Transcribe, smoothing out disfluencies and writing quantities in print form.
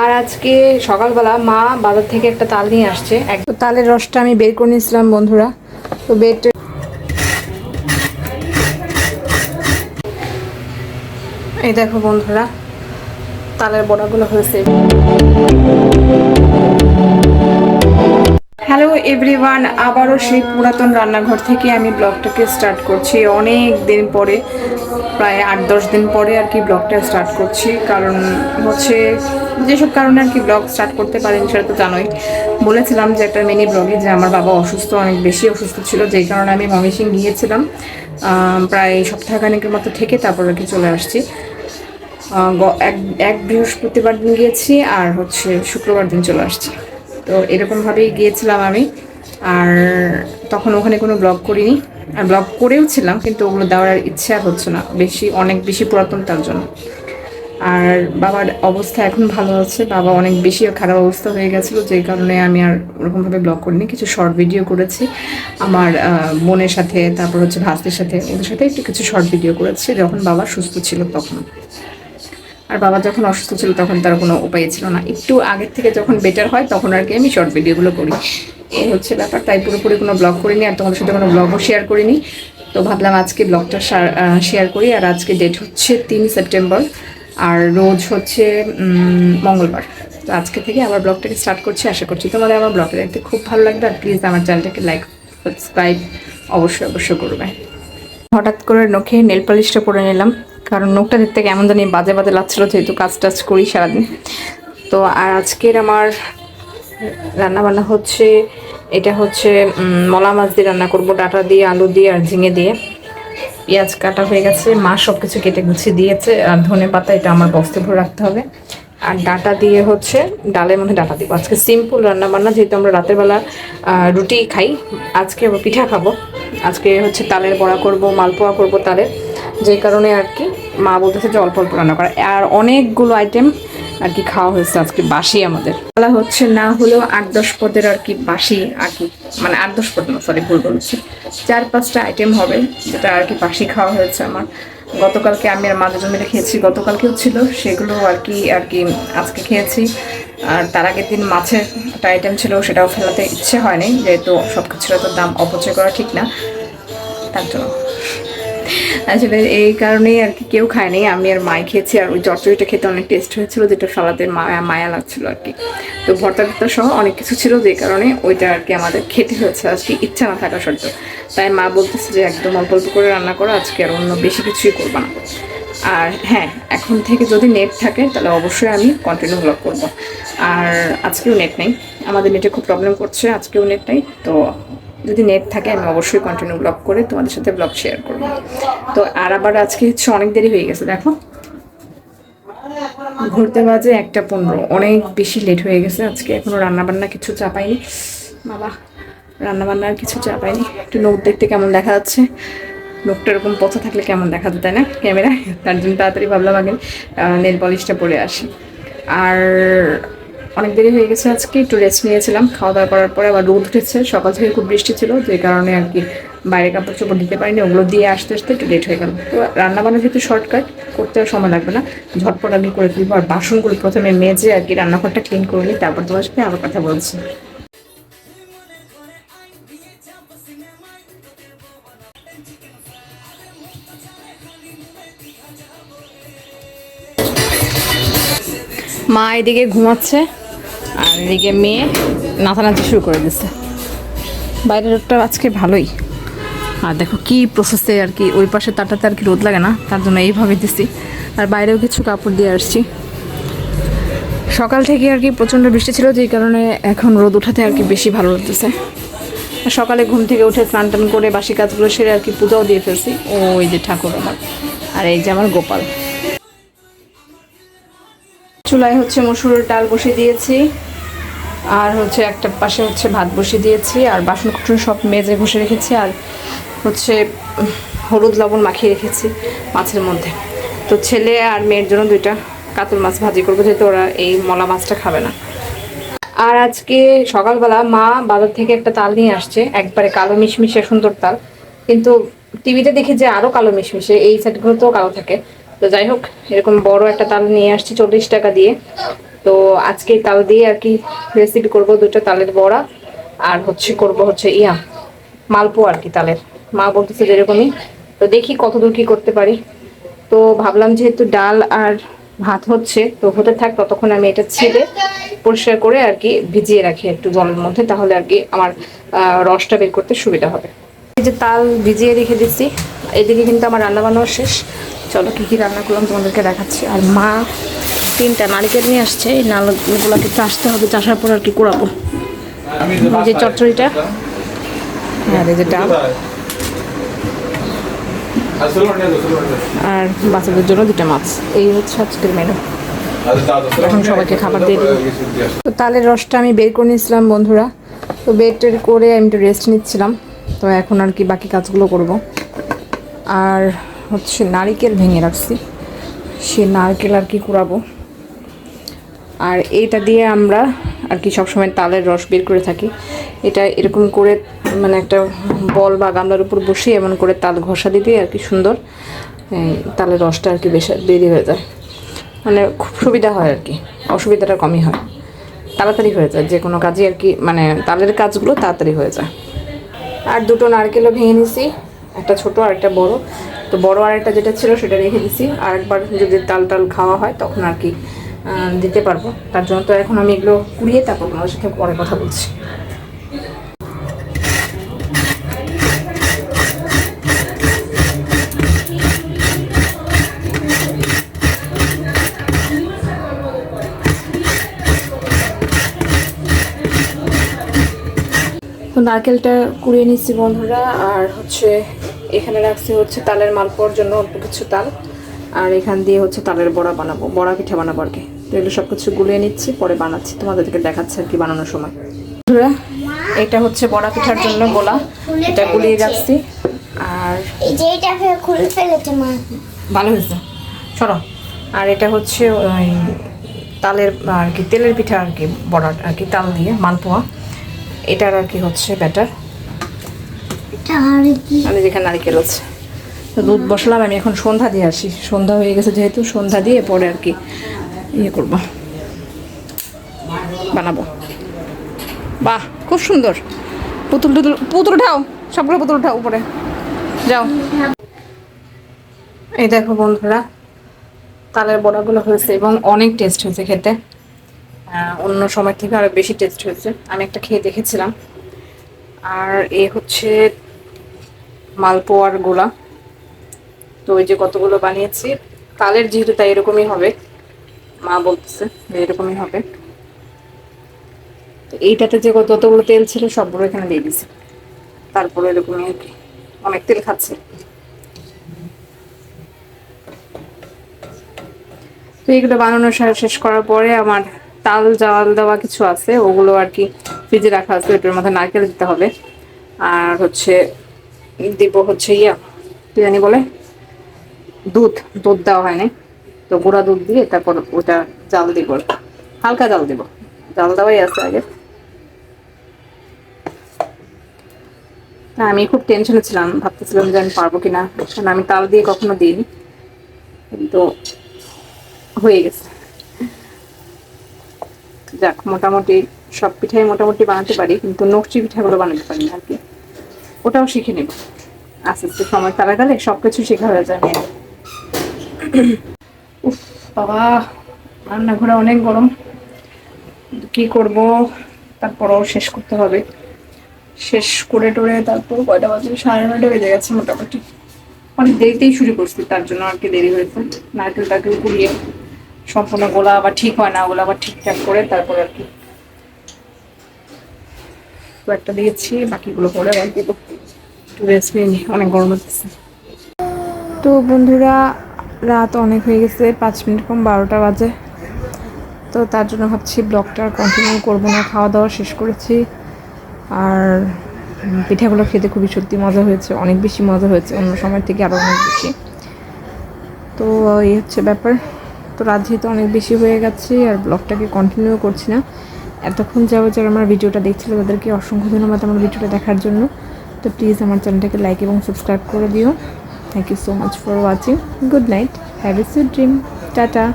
আর আজকে সকালবেলা মা বাজার থেকে একটা তাল নিয়ে আসছে। একদম তালের রসটা আমি বের করে নিয়েছিলাম বন্ধুরা। তো এই দেখো বন্ধুরা, তালের বড়াগুলো হয়েছে। হ্যালো এভরিওয়ান, আবারও সেই পুরাতন রান্নাঘর থেকে আমি ব্লগটাকে স্টার্ট করছি। অনেক দিন পরে, প্রায় 8-10 দিন পরে আর কি ব্লগটা স্টার্ট করছি। কারণ হচ্ছে যেসব কারণে আর কি ব্লগ স্টার্ট করতে পারিনি সেটা তো জানোই। বলেছিলাম যে একটা মিনি ব্লগে যে আমার বাবা অসুস্থ, অনেক বেশি অসুস্থ ছিল, যেই কারণে আমি ময়মনসিংহ গিয়েছিলাম। প্রায় সপ্তাহখানেকের মতো থেকে তারপর আর কি চলে আসছি। এক বৃহস্পতিবার দিন গিয়েছি আর হচ্ছে শুক্রবার দিন চলে আসছি। তো এরকমভাবেই গিয়েছিলাম আমি। আর তখন ওখানে কোনো ব্লগ করিনি, আর ব্লগ করেও ছিলাম কিন্তু ওগুলো দেওয়ার আর ইচ্ছে আর হচ্ছে না, অনেক বেশি পুরাতন তার জন্য। আর বাবার অবস্থা এখন ভালো আছে, বাবা অনেক বেশি খারাপ অবস্থা হয়ে গেছিলো, যেই কারণে আমি আর ওরকমভাবে ব্লগ করিনি। কিছু শর্ট ভিডিও করেছি আমার বোনের সাথে, তারপর হচ্ছে ভাস্তির সাথে, ওদের সাথে একটু কিছু শর্ট ভিডিও করেছি যখন বাবা সুস্থ ছিল তখন। আর বাবা যখন অসুস্থ ছিল তখন তার কোনো উপায় ছিল না, একটু আগের থেকে যখন বেটার হয় তখন আর কি আমি শর্ট ভিডিওগুলো করি। এই হচ্ছে ব্যাপার, তাই পুরোপুরি কোনো ব্লগ করিনি আর তোমাদের সাথে কোনো ব্লগও শেয়ার করিনি। তো ভাবলাম আজকে ব্লগটা শেয়ার করি। আর আজকে ডেট হচ্ছে 3 সেপ্টেম্বর আর রোজ হচ্ছে মঙ্গলবার। তো আজকে থেকে আবার ব্লগটাকে স্টার্ট করছি। আশা করছি তোমাদের আমার ব্লগটা দেখতে খুব ভালো লাগবে। আর প্লিজ আমার চ্যানেলটাকে লাইক সাবস্ক্রাইব অবশ্যই করবে। হঠাৎ করে নখে নেল পালিশটা পরে নিলাম, কারণ নখটা দেখতে কেমন জানি বাজে বাজে লাগছিল, যেহেতু কাজ টাজ করি সারাদিন। তো আর আজকের আমার রান্নাবান্না হচ্ছে, এটা হচ্ছে মলা মাছ দিয়ে রান্না করব, ডাটা দিয়ে, আলু দিয়ে আর ঝিঙে দিয়ে। পেঁয়াজ কাটা হয়ে গেছে, মা সব কিছু কেটে গুছিয়ে দিয়েছে। আর ধনে পাতা এটা আমার বস্তে ভরে রাখতে হবে। আর ডাটা দিয়ে হচ্ছে ডালের মধ্যে ডাটা দিব। আজকে সিম্পল রান্না বান্না, যেহেতু আমরা রাতের বেলা রুটি খাই, আজকে আবার পিঠা খাবো। আজকে হচ্ছে তালের বড়া করব, মালপোয়া করব তালের, যেই কারণে আর কি মা বলতেছে যে অল্প অল্প রান্না করা। আর অনেকগুলো আইটেম আর কি খাওয়া হয়েছে আজকে বাসি। আমাদের বলা হচ্ছে না হলেও 8-10 পদের আর কি বাসি আর কি, মানে 8-10 পদ না, সরি ভুল বলছি, 4-5টা আইটেম হবে যেটা আর কি বাসি খাওয়া হয়েছে আমার। গতকালকে আমি আর মাঝে জমিতে খেয়েছি, গতকালকেও ছিল, সেগুলো আর কি আজকে খেয়েছি। আর তার আগের দিন মাছের একটা আইটেম ছিল, সেটাও ফেলাতে ইচ্ছে হয়নি, যেহেতু সব কিছুর এত দাম, অপচয় করা ঠিক না, তার জন্য। আসলে এই কারণেই আর কি কেউ খায়নি, আমি আর মাই খেয়েছি। আর ওই চচ্চড়িটা খেতে অনেক টেস্ট হয়েছিল, যেটা ফলাতে মায়া লাগছিল আর কি। তো ভর্তা সহ অনেক কিছু ছিল, যে কারণে ওইটা আর কি আমাদের খেতে হয়েছে আজকে, ইচ্ছা না থাকা সত্ত্বেও। তাই মা বলতেছে যে একদম অল্প অল্প করে রান্না করো আজকে, আর অন্য বেশি কিছুই করবো না। আর হ্যাঁ, এখন থেকে যদি নেট থাকে তাহলে অবশ্যই আমি কন্টিনিউ ব্লগ করবো। আর আজকেও নেট নেই, আমাদের নেটে খুব প্রবলেম করছে, আজকেও নেট নেই। তো যদি নেট থাকে আমি অবশ্যই কন্টিনিউ ব্লগ করে তোমাদের সাথে ব্লগ শেয়ার করবো। তো আর আবার আজকে হচ্ছে অনেক দেরি হয়ে গেছে, দেখো ঘুরতে বাজে 1:15, অনেক বেশি লেট হয়ে গেছে আজকে। এখনো রান্নাবান্না কিছু চাপাইনি বাবা, রান্নাবান্না আর কিছু চাপাইনি। একটু নোট দেখতে কেমন দেখা যাচ্ছে, নোটটা এরকম পচা থাকলে কেমন দেখা যায় তাই না ক্যামেরায়, তার জন্য তাড়াতাড়ি ভাবলাম আগে নেল পলিশটা পরে আসি। আর অনেক দেরি হয়ে গেছে আজকে, একটু রেস্ট নিয়েছিলাম খাওয়া দাওয়া করার পরে। আবার রোদ উঠেছে, সকাল থেকে খুব বৃষ্টি ছিল, যে কারণে আর কি বাইরে কাপড় চোপড় দিতে পারিনি, ওগুলো দিয়ে আসতে আসতে একটু লেট হয়ে গেল। তো রান্নাবান্না যেহেতু শর্টকাট, করতে আর সময় লাগবে না, ঝটপট আগে করে তুলবো। আর বাসনগুলো প্রথমে মেজে আর কি রান্নাঘরটা ক্লিন করে নিই, তারপর তোমার সাথে আবার কথা বলছি। মা এদিকে ঘুমাচ্ছে আর এদিকে মেয়ে নাচানাচি শুরু করে দিচ্ছে। বাইরের রোদটা আজকে ভালোই। আর দেখো কি প্রসেসে আর কি, ওই পাশে তারটাতে আর কি রোদ লাগে না, তার জন্য এইভাবে দিছি। আর বাইরেও কিছু কাপড় দিয়ে আসছি। সকাল থেকে আর কি প্রচণ্ড বৃষ্টি ছিল, যেই কারণে এখন রোদ উঠাতে আর কি বেশি ভালো লাগতেছে। সকালে ঘুম থেকে উঠে স্নান টান করে বাসি কাজগুলো সেরে আর কি পূজাও দিয়ে ফেলছি। ওই যে ঠাকুর আমার, আর এই যে আমার গোপাল। চুলায় হচ্ছে মসুরের ডাল বসিয়ে দিয়েছি, আর হচ্ছে একটা পাশে হচ্ছে ভাত বসিয়ে দিয়েছি। আর বাসন কুসন সব মেজে ঘষে রেখেছি। আর হচ্ছে হলুদ লবণ মাখিয়ে রেখেছি মাছের মধ্যে। তো ছেলে আর মেয়ের জন্য 2টা কাতল মাছ ভাজি করবো, যেহেতু ওরা এই মলা মাছটা খাবে না। আর আজকে সকালবেলা মা বাজার থেকে একটা তাল নিয়ে আসছে, একবারে কালো মিশমিশে সুন্দর তাল, কিন্তু টিভিতে দেখি যে আরো কালো মিশমিশে, এই সাইডগুলো তো কালো থাকে। তো যাই হোক, এরকম বড় একটা তাল নিয়ে আসছি 40 টাকা দিয়ে। তো আজকে তাল দিয়ে আর কি রেসিপি করব, দুটো তালের বড়া আর হচ্ছে করব হচ্ছে মালপোয়া আর কি তালের। মা বলতেছে যেরকমই, তো দেখি কতদূর কি করতে পারি। তো ভাবলাম যেহেতু ডাল আর ভাত হচ্ছে, তো হতে থাক, ততক্ষণ আমি এটা ছেড়ে পরিষ্কার করে আর কি ভিজিয়ে রাখি একটু জলের মধ্যে, তাহলে আর কি আমার রসটা বের করতে সুবিধা হবে। এই যে তাল ভিজিয়ে রেখে দিচ্ছি, এদিকে কিন্তু আমার রান্না বান্নাও শেষ। চলো কী কী রান্না করলাম তোমাদেরকে দেখাচ্ছি। আর মা 3টা নারকেল নিয়ে আসছে, এই নারকেলগুলোকে চাষতে হবে, চাষার পর আর কি কুড়াবো। এই যে চচ্চড়িটা, আর এই যে ডাল, আর বাচ্চাদের জন্য 2টা মাছ। এই হচ্ছে আজকের মেনু। এখন সবাইকে খাবার দিয়ে দিই। তো তালের রসটা আমি বের করে নিয়েছিলাম বন্ধুরা, তো বের টের করে আমি একটু রেস্ট নিচ্ছিলাম। তো এখন আর কি বাকি কাজগুলো করব। আর হচ্ছে নারকেল ভেঙে রাখছি, সে নারকেল আর কি কুড়াবো। আর এইটা দিয়ে আমরা আর কি সবসময় তালের রস বের করে থাকি। এটা এরকম করে মানে একটা বল বা গামলার উপর বসে এমন করে তাল ঘষা দিতে আর কি সুন্দর তালের রসটা আর কি বেশ বেরিয়ে হয়ে যায়, মানে খুব সুবিধা হয় আর কি, অসুবিধাটা কমই হয়, তাড়াতাড়ি হয়ে যায় যে কোনো কাজই আর কি, মানে তালের কাজগুলো তাড়াতাড়ি হয়ে যায়। আর 2টো নারকেলও ভেঙে নিছি, একটা ছোট আর একটা বড়। তো বড় আর একটা যেটা ছিল সেটা রেখে দিছি, আর একবার যদি তাল খাওয়া হয় তখন আর কি দিতে পারবো। তার জন্য তো এখন আমি এগুলো কুড়িয়ে তারপর তোমাদের সাথে পরে কথা বলছি। তো নারকেলটা কুড়িয়ে নিচ্ছি বন্ধুরা, আর হচ্ছে এখানে রাখছি হচ্ছে তালের মালপোয়ার জন্য অল্প কিছু তাল, আর এখান দিয়ে হচ্ছে তালের বড়া বানাবো, বড়া পিঠা বানাবো আর কি। তো এগুলো সব কিছু গুলিয়ে নিচ্ছি, পরে বানাচ্ছি, তোমাদেরকে দেখাচ্ছি আর কি বানানোর সময়। বন্ধুরা এটা হচ্ছে বড়া পিঠার জন্য গোলা, এটা গুলিয়ে রাখছি। আর ভালো হয়েছে, সরো। আর এটা হচ্ছে ওই তালের আর কি তেলের পিঠা আর কি, বড়া আর কি তাল দিয়ে মালপোয়া, এটার আর কি হচ্ছে ব্যাটার। আমি যেখানে নারকেল আছে, তো দুধ বসালাম। আমি এখন সন্ধ্যা দিয়ে আসি, সন্ধ্যা হয়ে গেছে যেহেতু, সন্ধ্যা দিয়ে পরে আর কি করব, বানাবো। বাহ খুব সুন্দর, পুতুল উঠাও, সবগুলো পুতুল উঠাও উপরে যাও। এই দেখো বন্ধুরা তালের বড়াগুলো হয়েছে এবং অনেক টেস্ট হয়েছে খেতে, অন্য সময় থেকে আরো বেশি টেস্ট হয়েছে। আমি একটা খেয়ে দেখেছিলাম। আর এ হচ্ছে মালপোয়ার গোলা। তো ওই যে কতগুলো বানিয়েছি, তালের যেহেতু তাই এরকমই হবে, মা বলতেছে এরকমই হবে। তো এইটাতে যে যতগুলো তেল ছিল সবগুলো এখানে দিয়ে দিছি, তারপরে এরকমই আর কি, অনেক তেল খাচ্ছে। তো এইগুলো বানানো শেষ করার পরে আমার তাল জাল দেওয়া কিছু আছে, ওগুলো আর কি ফ্রিজে রাখা আছে, ওটার মধ্যে নারকেল দিতে হবে। আর হচ্ছে দিব হচ্ছে কি জানি বলে, দুধ দেওয়া হয়নি, তো গুঁড়া দুধ দিয়ে তারপর ওটা জাল দিব, হালকা জাল দিব, জাল দেওয়াই আছে আগে। আমি খুব টেনশনে ছিলাম, ভাবতেছিলাম যে আমি পারবো কিনা, কারণ আমি তাল দিয়ে কখনো দিইনি, কিন্তু হয়ে গেছে। যাক, মোটামুটি সব পিঠাই মোটামুটি বানাতে পারি, কিন্তু নকশি পিঠাগুলো বানাতে পারি না আর কি, ওটাও শিখে নেব আস্তে আস্তে, সময় তারা গেলে সবকিছু শেখা হয়ে যায়। উফ বাবা, রান্নাঘরে অনেক গরম, কি করব, তারপরও শেষ করতে হবে। শেষ করে টোরে তারপর কয়টা বাজে, 9:30 বেজে গেছে মোটামুটি, অনেক দেরিতেই শুরু করছি, তার জন্য আর কি দেরি হয়েছে। নারকেলটাকে কুড়িয়ে সম্পূর্ণ গোলা আবার ঠিক হয় না, ওগুলো আবার ঠিকঠাক করে তারপরে আর কি একটা দিয়েছি, বাকিগুলো পরে আবার দিব, একটু রেস্ট নিয়ে নিই, অনেক গরম হচ্ছে। তো বন্ধুরা রাত অনেক হয়ে গেছে, 5 মিনিট কম 12টা বাজে। তো তার জন্য ভাবছি ব্লগটা আর কন্টিনিউ করবো না, খাওয়া দাওয়া শেষ করেছি। আর পিঠাগুলো খেতে খুবই সত্যি মজা হয়েছে, অনেক বেশি মজা হয়েছে, অন্য সময় থেকে আরও অনেক বেশি। তো এই হচ্ছে ব্যাপার। তো রাত যেহেতু অনেক বেশি হয়ে গেছে আর ব্লগটাকে কন্টিনিউ করছি না। এতক্ষণ যারা আমার ভিডিওটা দেখছিল তাদেরকে অসংখ্য ধন্যবাদ আমার ভিডিওটা দেখার জন্য। তো প্লিজ আমার চ্যানেলটাকে লাইক এবং সাবস্ক্রাইব করে দিও। Thank you so much for watching. Good night, have a sweet dream, tata.